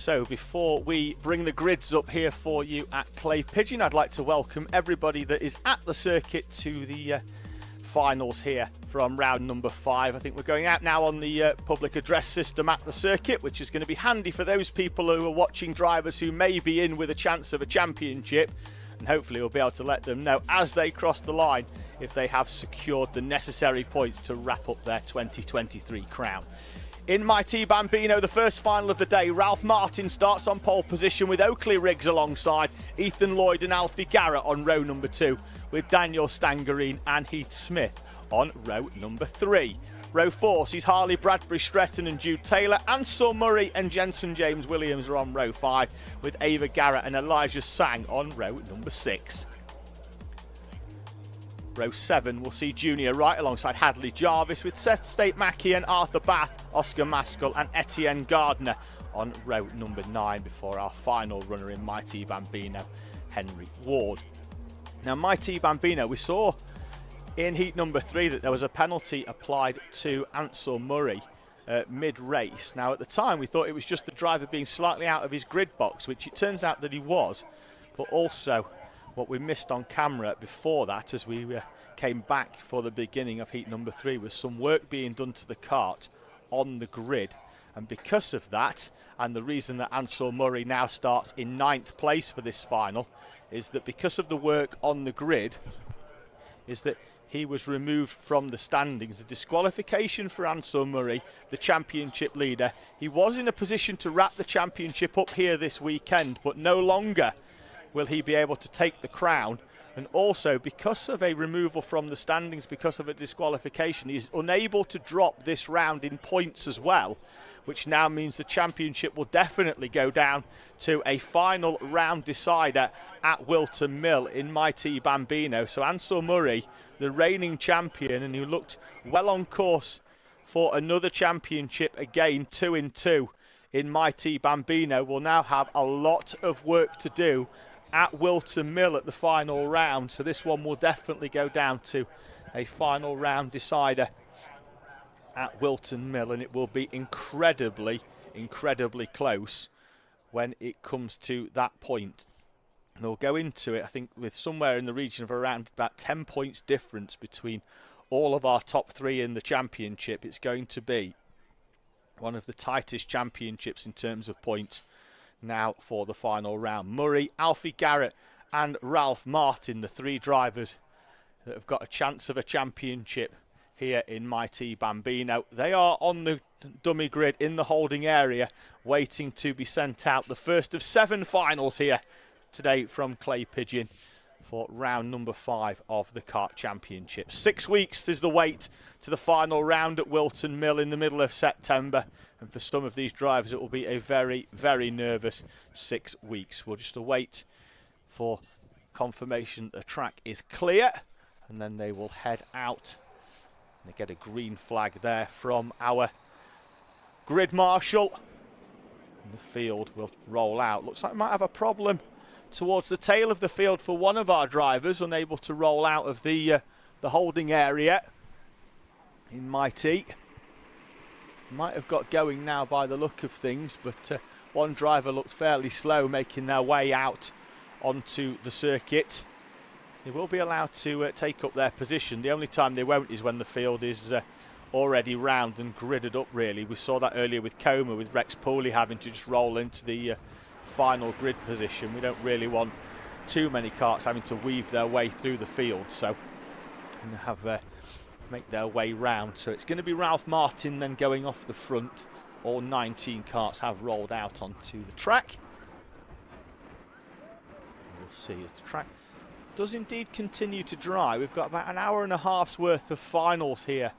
So before we bring the grids up here for you at Clay Pigeon, I'd like to welcome everybody that is at the circuit to the finals here from round number 5. I think we're going out now on the public address system at the circuit, which is going to be handy for those people who are watching drivers who may be in with a chance of a championship, and hopefully we'll be able to let them know as they cross the line if they have secured the necessary points to wrap up their 2023 crown. In MightE Bambino, the first final of the day, Ralph Martin starts on pole position with Oakley Riggs alongside Ethan Lloyd and Alfie Garrett on row number 2, with Daniel Stangerine and Heath Smith on row number 3. Row 4 sees Harley Bradbury Stretton and Jude Taylor, and Saul Murray and Jensen James Williams are on row 5, with Ava Garrett and Elijah Sang on row number 6. Row 7 will see Junior Wright alongside Hadley Jarvis, with Seth State Mackey and Arthur Bath, Oscar Maskell and Etienne Gardner on row number 9, before our final runner in MightE Bambino, Henry Ward. Now, MightE Bambino, we saw in heat number 3 that there was a penalty applied to Ansel Murray mid-race. Now, at the time we thought it was just the driver being slightly out of his grid box, which it turns out that he was, but also what we missed on camera before that, as we came back for the beginning of heat number 3, was some work being done to the kart on the grid. And because of that, and the reason that Ansel Murray now starts in 9th place for this final, is that because of the work on the grid, is that he was removed from the standings. The disqualification for Ansel Murray, the championship leader. He was in a position to wrap the championship up here this weekend, but no longer will he be able to take the crown. And also, because of a removal from the standings, because of a disqualification, he is unable to drop this round in points as well, which now means the championship will definitely go down to a final round decider at Wilton Mill in MightE Bambino. So Ansel Murray, the reigning champion, and who looked well on course for another championship again, 2 in 2 in MightE Bambino, will now have a lot of work to do at Wilton Mill at the final round. So this one will definitely go down to a final round decider at Wilton Mill, and it will be incredibly close when it comes to that point. And they'll go into it, I think, with somewhere in the region of around about 10 points difference between all of our top 3 in the championship. It's going to be one of the tightest championships in terms of points now for the final round. Murray, Alfie Garrett and Ralph Martin, the 3 drivers that have got a chance of a championship here in MightE Bambino. They are on the dummy grid in the holding area, waiting to be sent out. The first of 7 finals here today from Clay Pigeon for round number 5 of the Kart Championship. 6 weeks is the wait to the final round at Wilton Mill in the middle of September. And for some of these drivers, it will be a very, very nervous 6 weeks. We'll just await for confirmation the track is clear, and then they will head out. They get a green flag there from our grid marshal, and the field will roll out. Looks like we might have a problem towards the tail of the field for one of our drivers, unable to roll out of the holding area in MightE. Might have got going now by the look of things, but one driver looked fairly slow making their way out onto the circuit. They will be allowed to take up their position. The only time they won't is when the field is already round and gridded up, really. We saw that earlier with Coma, with Rex Pooley having to just roll into the final grid position. We don't really want too many karts having to weave their way through the field, so we have make their way round. So it's going to be Ralph Martin then going off the front. All 19 karts have rolled out onto the track. We'll see as the track does indeed continue to dry. We've got about an hour and a half's worth of finals here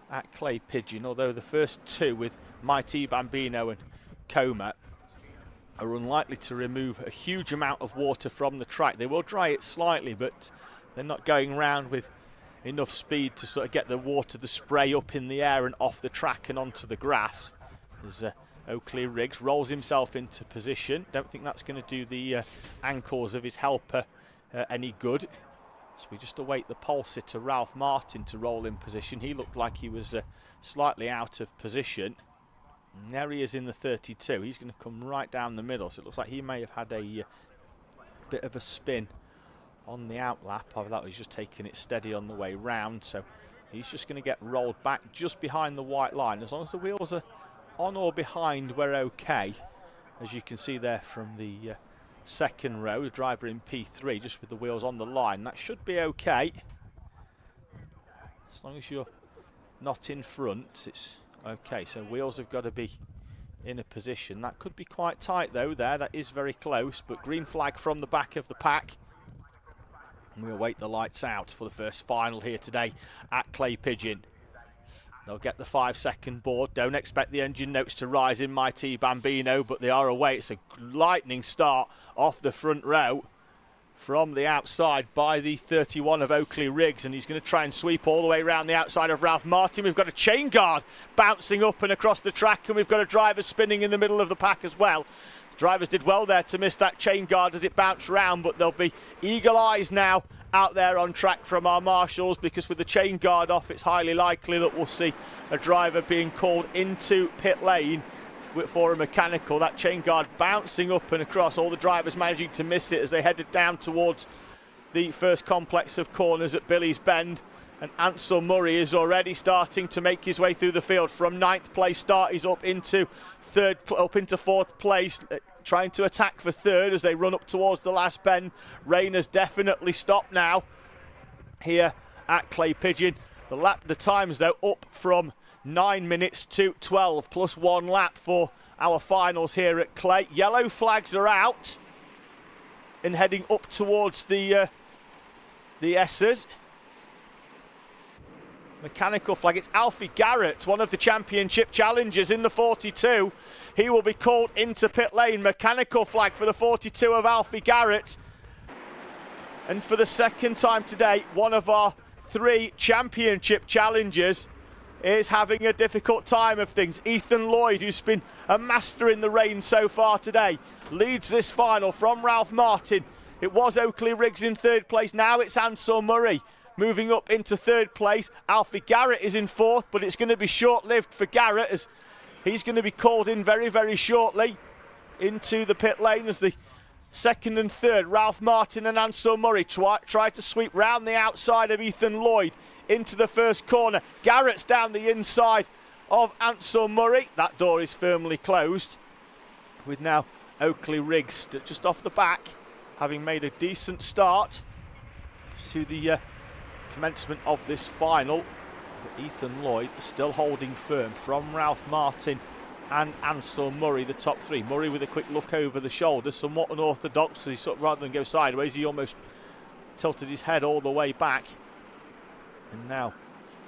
at Clay Pigeon, although the first 2 with MightE Bambino and Coma are unlikely to remove a huge amount of water from the track. They will dry it slightly, but they're not going round with enough speed to sort of get the water, the spray up in the air and off the track and onto the grass. As Oakley Riggs rolls himself into position. Don't think that's going to do the ankles of his helper any good. So we just await the pole sitter Ralph Martin to roll in position. He looked like he was slightly out of position. And there he is in the 32. He's going to come right down the middle, so it looks like he may have had a bit of a spin on the outlap. Of that, he's just taking it steady on the way round, so he's just going to get rolled back just behind the white line. As long as the wheels are on or behind, we're okay. As you can see there from the second row, the driver in P3, just with the wheels on the line, that should be okay. As long as you're not in front, it's okay. So wheels have got to be in a position. That could be quite tight though there. That is very close, but green flag from the back of the pack. And we await the lights out for the first final here today at Clay Pigeon. They'll get the 5-second board. Don't expect the engine notes to rise in MightE Bambino, but they are away. It's a lightning start off the front row from the outside by the 31 of Oakley Riggs, and he's going to try and sweep all the way around the outside of Ralph Martin. We've got a chain guard bouncing up and across the track, and we've got a driver spinning in the middle of the pack as well. Drivers did well there to miss that chain guard as it bounced round, but there'll be eagle eyes now out there on track from our marshals, because with the chain guard off, it's highly likely that we'll see a driver being called into pit lane for a mechanical. That chain guard bouncing up and across, all the drivers managing to miss it as they headed down towards the first complex of corners at Billy's Bend. And Ansel Murray is already starting to make his way through the field. From 9th place start, he's up into 4th place, trying to attack for 3rd as they run up towards the last bend. Rain has definitely stopped now here at Clay Pigeon. The times though up from 9 minutes to 12 plus 1 lap for our finals here at Clay. Yellow flags are out and heading up towards the S's. Mechanical flag, it's Alfie Garrett, one of the championship challengers in the 42. He will be called into pit lane. Mechanical flag for the 42 of Alfie Garrett. And for the second time today, one of our 3 championship challengers is having a difficult time of things. Ethan Lloyd, who's been a master in the rain so far today, leads this final from Ralph Martin. It was Oakley Riggs in 3rd place, now it's Ansel Murray moving up into 3rd place. Alfie Garrett is in 4th, but it's going to be short-lived for Garrett as he's going to be called in very, very shortly into the pit lane as the 2nd and 3rd, Ralph Martin and Ansel Murray, try to sweep round the outside of Ethan Lloyd into the first corner. Garrett's down the inside of Ansel Murray. That door is firmly closed, with now Oakley Riggs just off the back, having made a decent start to the commencement of this final. But Ethan Lloyd still holding firm from Ralph Martin and Ansel Murray, the top 3. Murray with a quick look over the shoulder, somewhat unorthodox, so he sort of, rather than go sideways, he almost tilted his head all the way back. And now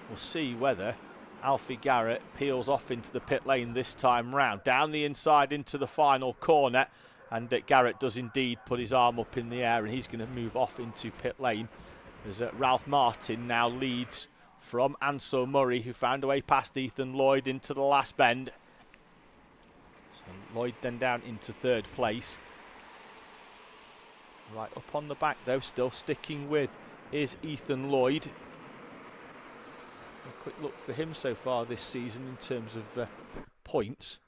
we'll see whether Alfie Garrett peels off into the pit lane this time round. Down the inside into the final corner, and Garrett does indeed put his arm up in the air, and he's going to move off into pit lane as Ralph Martin now leads from Ansel Murray, who found a way past Ethan Lloyd into the last bend. So Lloyd then down into 3rd place. Right up on the back though, still sticking with, is Ethan Lloyd. A quick look for him so far this season in terms of points.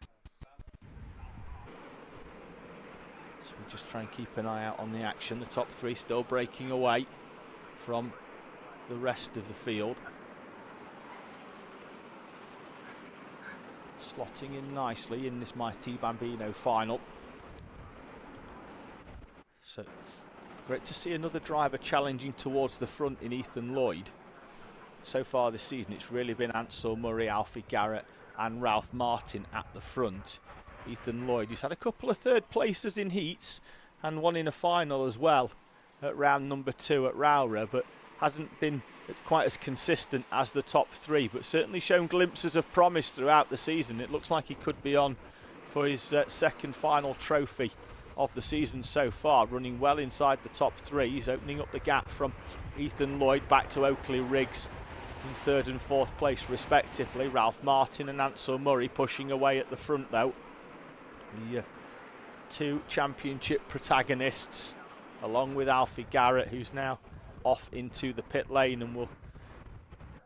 So we just try and keep an eye out on the action. The top 3 still breaking away from the rest of the field. Slotting in nicely in this MightE Bambino final. So great to see another driver challenging towards the front in Ethan Lloyd. So far this season it's really been Ansel Murray, Alfie Garrett and Ralph Martin at the front. Ethan Lloyd, who's had a couple of 3rd places in heats and one in a final as well at round number 2 at Rowra, but hasn't been quite as consistent as the top 3, but certainly shown glimpses of promise throughout the season. It looks like he could be on for his 2nd final trophy of the season so far, running well inside the top 3. He's opening up the gap from Ethan Lloyd back to Oakley Riggs in 3rd and 4th place respectively. Ralph Martin and Ansel Murray pushing away at the front though. The 2 championship protagonists, along with Alfie Garrett, who's now off into the pit lane, and will,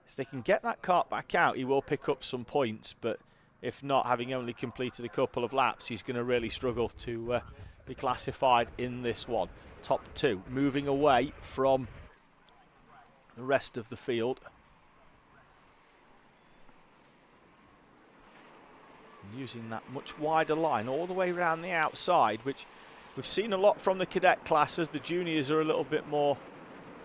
if they can get that kart back out, he will pick up some points, but If not, having only completed a couple of laps, he's going to really struggle to be classified in this one. Top 2 moving away from the rest of the field. And using that much wider line all the way around the outside, which we've seen a lot from the cadet classes. The juniors are a little bit more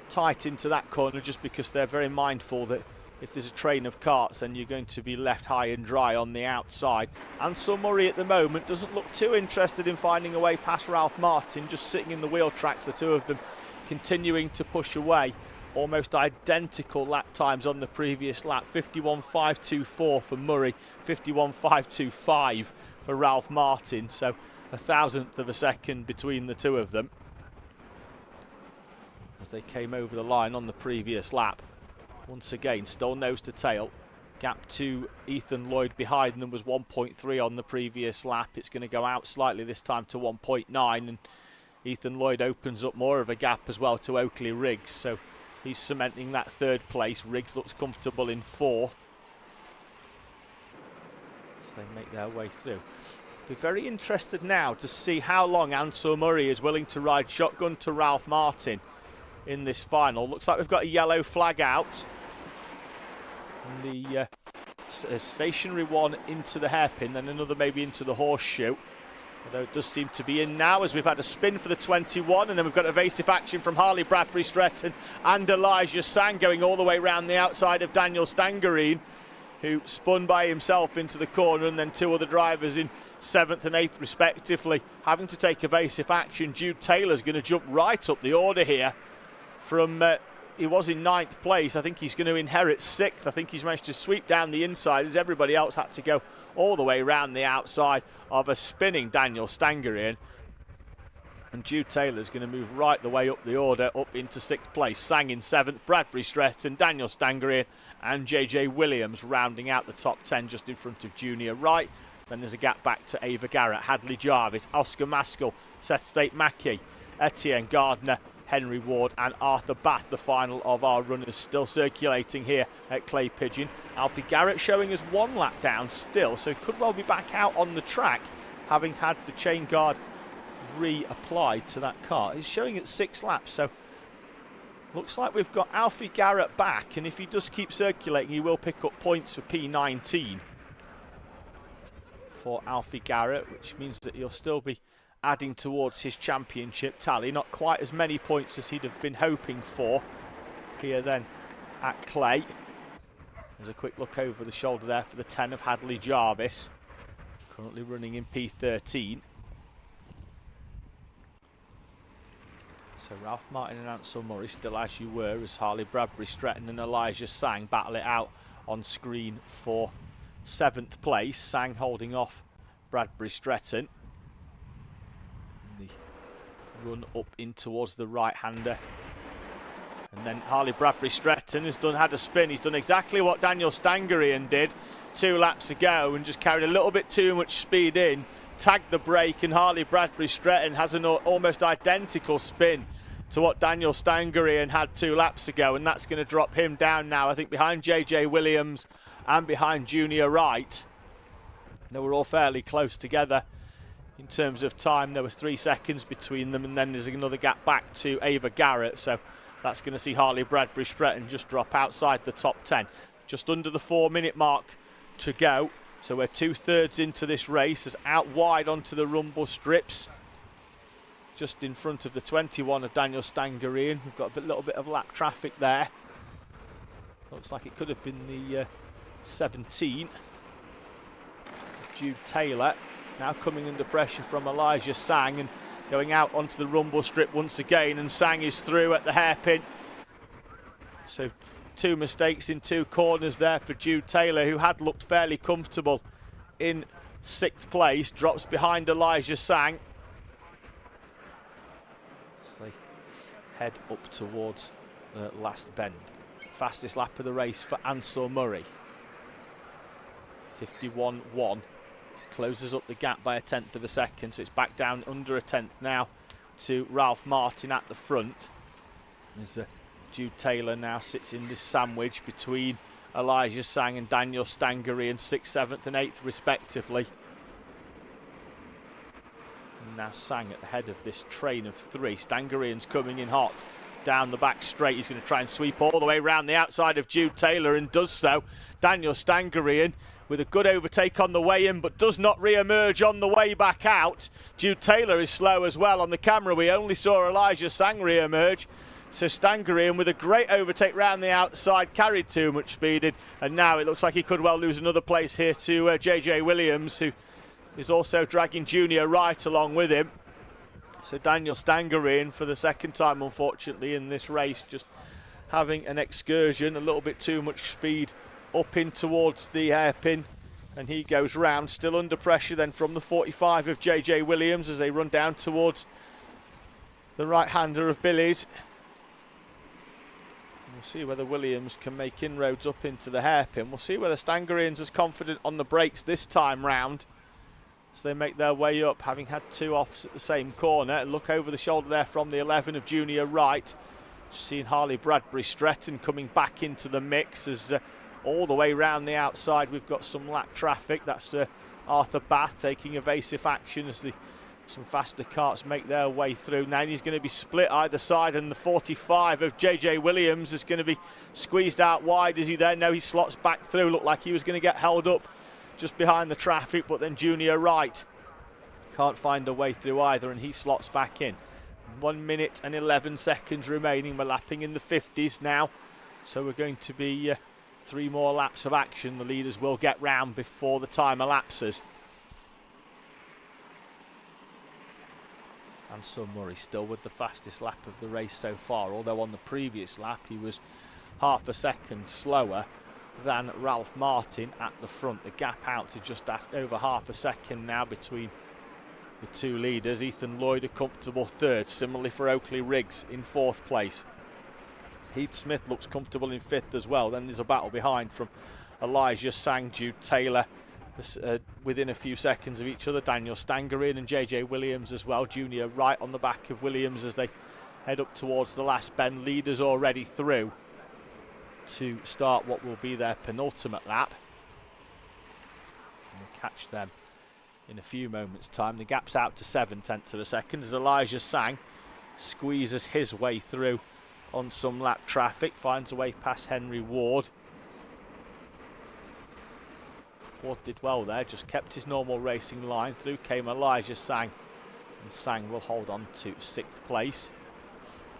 tight into that corner just because they're very mindful that if there's a train of karts, then you're going to be left high and dry on the outside. Ansel Murray at the moment doesn't look too interested in finding a way past Ralph Martin, just sitting in the wheel tracks, the two of them continuing to push away. Almost identical lap times on the previous lap, 51.524 for Murray, 51.525 for Ralph Martin, so a thousandth of a second between the two of them as they came over the line on the previous lap. Once again, still nose to tail. Gap to Ethan Lloyd behind them was 1.3 on the previous lap. It's going to go out slightly this time to 1.9, and Ethan Lloyd opens up more of a gap as well to Oakley Riggs, so he's cementing that 3rd place. Riggs looks comfortable in 4th as they make their way through. Be very interested now to see how long Ansel Murray is willing to ride shotgun to Ralph Martin in this final. Looks like we've got a yellow flag out. And the stationary one into the hairpin, then another maybe into the horseshoe. Although it does seem to be in now, as we've had a spin for the 21, and then we've got evasive action from Harley Bradbury Stretton and Elijah Sang going all the way around the outside of Daniel Stangerine, who spun by himself into the corner, and then 2 other drivers in 7th and 8th respectively having to take evasive action. Jude Taylor's going to jump right up the order here from he was in 9th place. I think he's going to inherit 6th. I think he's managed to sweep down the inside as everybody else had to go all the way around the outside of a spinning Daniel Stangerine. And Jude Taylor's going to move right the way up the order, up into 6th place. Sang in 7th, Bradbury Stretton, Daniel Stangerine and JJ Williams rounding out the top 10 just in front of Junior Wright. Then there's a gap back to Ava Garrett, Hadley Jarvis, Oscar Maskell, Seth State Mackey, Etienne Gardner, Henry Ward and Arthur Bath, the final of our runners still circulating here at Clay Pigeon. Alfie Garrett showing us 1 lap down still, so could well be back out on the track having had the chain guard reapplied to that car. He's showing at 6 laps, so looks like we've got Alfie Garrett back, and if he does keep circulating he will pick up points for P19 for Alfie Garrett, which means that he'll still be adding towards his championship tally. Not quite as many points as he'd have been hoping for here then at Clay. There's a quick look over the shoulder there for the 10 of Hadley Jarvis, currently running in P13. So Ralph Martin and Ansel Murray still as you were, as Harley Bradbury Stretton and Elijah Sang battle it out on screen for 7th place. Sang holding off Bradbury Stretton. Run up in towards the right-hander, and then Harley Bradbury Stretton has had a spin. He's done exactly what Daniel Stangerine did 2 laps ago and just carried a little bit too much speed in, tagged the brake, and Harley Bradbury Stretton has an almost identical spin to what Daniel Stangerine had 2 laps ago, and that's going to drop him down now, I think, behind JJ Williams and behind Junior Wright. They were all fairly close together in terms of time. There was 3 seconds between them, and then there's another gap back to Ava Garrett, so that's going to see Harley Bradbury Stretton just drop outside the top 10. Just under the 4-minute mark to go, so we're 2/3 into this race, as out wide onto the rumble strips just in front of the 21 of Daniel Stangerine. We've got a little bit of lap traffic there. Looks like it could have been the 17. Jude Taylor now coming under pressure from Elijah Sang and going out onto the rumble strip once again, and Sang is through at the hairpin. So 2 mistakes in 2 corners there for Jude Taylor, who had looked fairly comfortable in 6th place, drops behind Elijah Sang. So they head up towards the last bend. Fastest lap of the race for Ansel Murray, 51.1. Closes up the gap by 1/10 of a second, so it's back down under 1/10 now to Ralph Martin at the front. As Jude Taylor now sits in this sandwich between Elijah Sang and Daniel Stangeryan 6th, 7th and 8th respectively. And now Sang at the head of this train of 3. Stangeryan's coming in hot down the back straight. He's going to try and sweep all the way around the outside of Jude Taylor and does so. Daniel Stangeryan with a good overtake on the way in, but does not re-emerge on the way back out. Jude Taylor is slow as well. On the camera we only saw Elijah Sang re-emerge. So Stangeryan with a great overtake round the outside, carried too much speed in, and now it looks like he could well lose another place here to JJ Williams, who is also dragging Junior Wright along with him. So Daniel Stangeryan for the second time unfortunately in this race, just having an excursion, a little bit too much speed up in towards the hairpin, and he goes round, still under pressure then from the 45 of JJ Williams as they run down towards the right-hander of Billy's. We'll see whether Williams can make inroads up into the hairpin. We'll see whether Stangeryan's as confident on the brakes this time round as they make their way up, having had 2 offs at the same corner. Look over the shoulder there from the 11 of Junior Wright. Just seeing Harley Bradbury Stretton coming back into the mix as all the way round the outside we've got some lap traffic. That's Arthur Bath taking evasive action as some faster karts make their way through. Now he's going to be split either side, and the 45 of JJ Williams is going to be squeezed out wide. Is he there? No, he slots back through. Looked like he was going to get held up just behind the traffic, but then Junior Wright can't find a way through either, and he slots back in. 1 minute and 11 seconds remaining. We're lapping in the 50s now, so we're going to be 3 more laps of action. The leaders will get round before the time elapses. And Son Murray still with the fastest lap of the race so far, although on the previous lap he was half a second slower than Ralph Martin at the front. The gap out to just over half a second now between the 2 leaders. Ethan Lloyd a comfortable 3rd, similarly for Oakley Riggs in 4th place. Heath Smith looks comfortable in 5th as well. Then there's a battle behind from Elijah Sang, Jude Taylor, within a few seconds of each other. Daniel Stangeryan and JJ Williams as well. Junior Wright on the back of Williams as they head up towards the last bend. Leaders already through to start what will be their penultimate lap. And we'll catch them in a few moments time. The gap's out to 0.7 of a second as Elijah Sang squeezes his way through on some lap traffic, finds a way past Henry Ward. Ward did well there, just kept his normal racing line. Through came Elijah Sang, and Sang will hold on to 6th place.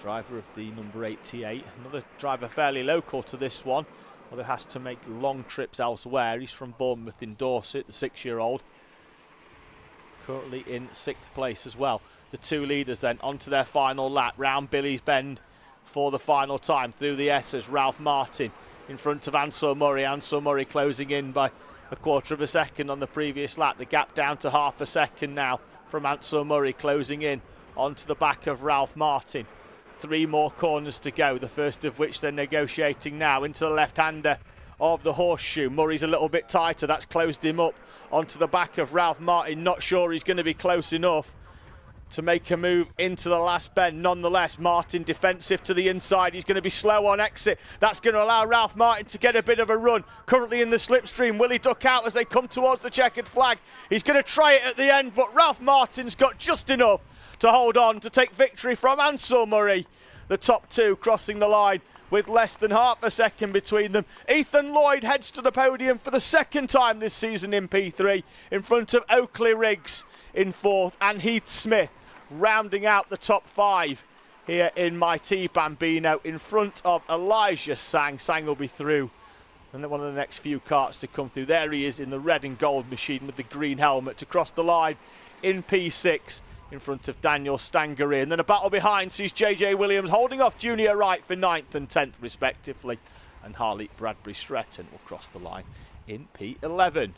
Driver of the number 88, another driver fairly local to this one, although has to make long trips elsewhere. He's from Bournemouth in Dorset, the 6-year-old, currently in 6th place as well. The 2 leaders then onto their final lap, round Billy's Bend for the final time. Through the S's, Ralph Martin in front of Ansel Murray. Ansel Murray closing in by 1/4 of a second on the previous lap. The gap down to half a second now from Ansel Murray, closing in onto the back of Ralph Martin. 3 more corners to go, the first of which they're negotiating now into the left-hander of the Horseshoe. Murray's a little bit tighter, that's closed him up onto the back of Ralph Martin. Not sure he's going to be close enough to make a move into the last bend. Nonetheless, Martin defensive to the inside. He's going to be slow on exit. That's going to allow Ralph Martin to get a bit of a run. Currently in the slipstream. Will he duck out as they come towards the checkered flag? He's going to try it at the end, but Ralph Martin's got just enough to hold on to take victory from Ansel Murray. The top 2 crossing the line with less than half a second between them. Ethan Lloyd heads to the podium for the 2nd time this season in P3 in front of Oakley Riggs in 4th, and Heath Smith rounding out the top 5 here in MightE Bambino in front of Elijah Sang. Sang will be through, and then one of the next few karts to come through. There he is in the red and gold machine with the green helmet to cross the line in P6 in front of Daniel Stangeryan. And then a battle behind sees JJ Williams holding off Junior Wright for 9th and 10th respectively, and Harley Bradbury Stretton will cross the line in P11.